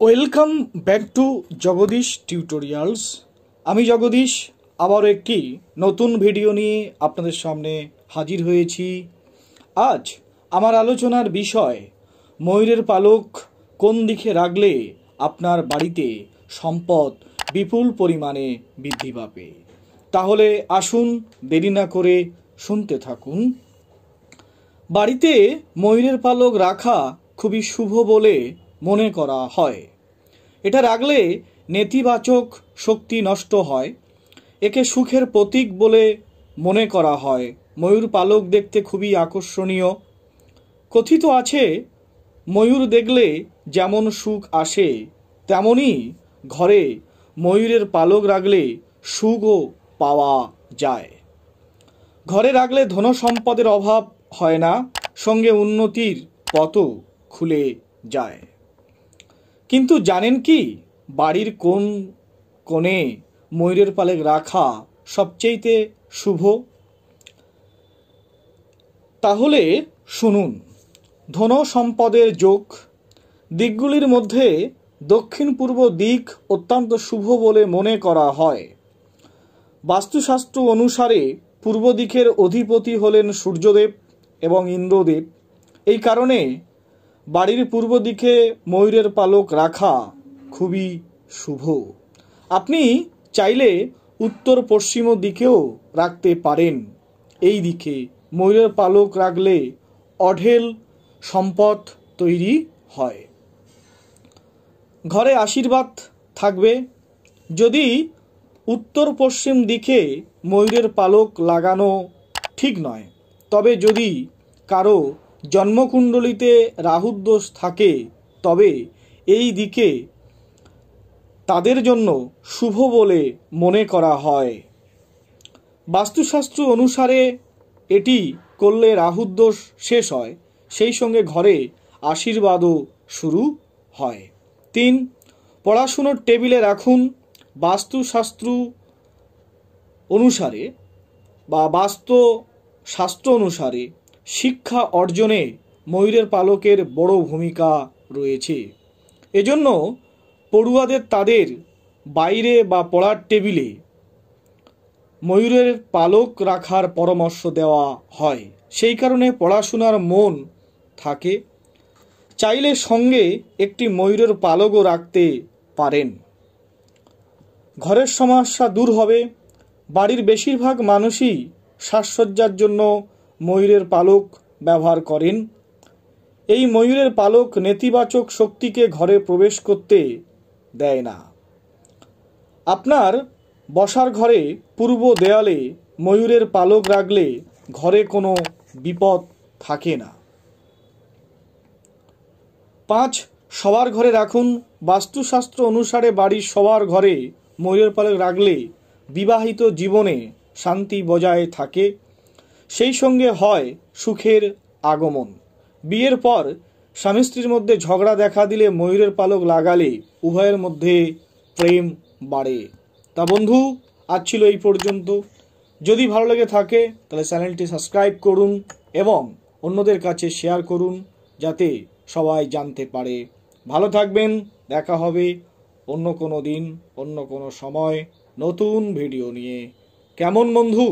Welcome back to Jagdish tutorials. আমি জগদীশ আবারও একটি নতুন ভিডিও নিয়ে আপনাদের সামনে হাজির হয়েছি। আজ আমার আলোচনার বিষয় ময়ূরের পালক কোন দিকে রাখলে আপনার বাড়িতে সম্পদ বিপুল পরিমাণে বৃদ্ধি পাবে। তাহলে আসুন দেরি না করে শুনতে থাকুন। বাড়িতে ময়ূরের পালক রাখা খুবই শুভ বলে মনে করা হয়। এটা রাখলে নেতিবাচক শক্তি নষ্ট হয়। একে সুখের প্রতীক বলে মনে করা হয়। ময়ূর পালক দেখতে খুবই আকর্ষণীয়। কথিত আছে, ময়ূর দেখলে যেমন সুখ আসে তেমনি ঘরে ময়ূরের পালক রাখলে সুখও পাওয়া যায়। ঘরে রাখলে ধন সম্পদের অভাব হয় না, সঙ্গে উন্নতির পথও খুলে যায়। কিন্তু জানেন কি, বাড়ির কোন কোণে ময়ূরের পালক রাখা সবচেয়ে শুভ? তাহলে শুনুন। ধন সম্পদের যোগ দিকগুলির মধ্যে দক্ষিণ পূর্ব দিক অত্যন্ত শুভ বলে মনে করা হয়। বাস্তুশাস্ত্র অনুসারে পূর্ব দিকের অধিপতি হলেন সূর্যদেব এবং ইন্দ্রদেব। এই কারণে বাড়ির পূর্ব দিকে ময়ূরের পালক রাখা খুবই শুভ। আপনি চাইলে উত্তর পশ্চিম দিকেও রাখতে পারেন। এই দিকে ময়ূরের পালক রাখলে অঢেল সম্পদ তৈরি হয়, ঘরে আশীর্বাদ থাকবে। যদি উত্তর পশ্চিম দিকে ময়ূরের পালক লাগানো ঠিক নয়, তবে যদি কারো জন্মকুণ্ডলিতে রাহুর দোষ থাকে তবে এই দিকে তাদের জন্য শুভ বলে মনে করা হয়। বাস্তুশাস্ত্র অনুসারে এটি করলে রাহুর দোষ শেষ হয়, সেই সঙ্গে ঘরে আশীর্বাদও শুরু হয়। 3. পড়াশুনোর টেবিলে রাখুন। বাস্তুশাস্ত্র অনুসারে বা বাস্তুশাস্ত্র অনুসারে শিক্ষা অর্জনে ময়ূরের পালকের বড় ভূমিকা রয়েছে। এজন্য পড়ুয়াদের তাদের বাইরে বা পড়ার টেবিলে ময়ূরের পালক রাখার পরামর্শ দেওয়া হয়। সেই কারণে পড়াশোনার মন থাকে। চাইলে সঙ্গে একটি ময়ূরের পালকও রাখতে পারেন। ঘরের সমস্যা দূর হবে। বাড়ির বেশিরভাগ মানুষই সাজসজ্জার জন্য ময়ূরের পালক ব্যবহার করেন। এই ময়ূরের পালক নেতিবাচক শক্তিকে ঘরে প্রবেশ করতে দেয় না। আপনার বসার ঘরে পূর্ব দেয়ালে ময়ূরের পালক রাখলে ঘরে কোনো বিপদ থাকে না। 5. সবার ঘরে রাখুন। বাস্তুশাস্ত্র অনুসারে বাড়ির সবার ঘরে ময়ূরের পালক রাখলে বিবাহিত জীবনে শান্তি বজায় থাকে, সেই সঙ্গে হয় সুখের আগমন। বিয়ের পর স্বামী স্ত্রীর মধ্যে ঝগড়া দেখা দিলে ময়ূরের পালক লাগালে উভয়ের মধ্যে প্রেম বাড়ে। তা বন্ধু, আজ ছিল এই পর্যন্ত। যদি ভালো লেগে থাকে তাহলে চ্যানেলটি সাবস্ক্রাইব করুন এবং অন্যদের কাছে শেয়ার করুন, যাতে সবাই জানতে পারে। ভালো থাকবেন। দেখা হবে অন্য কোনো দিন, অন্য কোনো সময় নতুন ভিডিও নিয়ে। কেমন বন্ধু?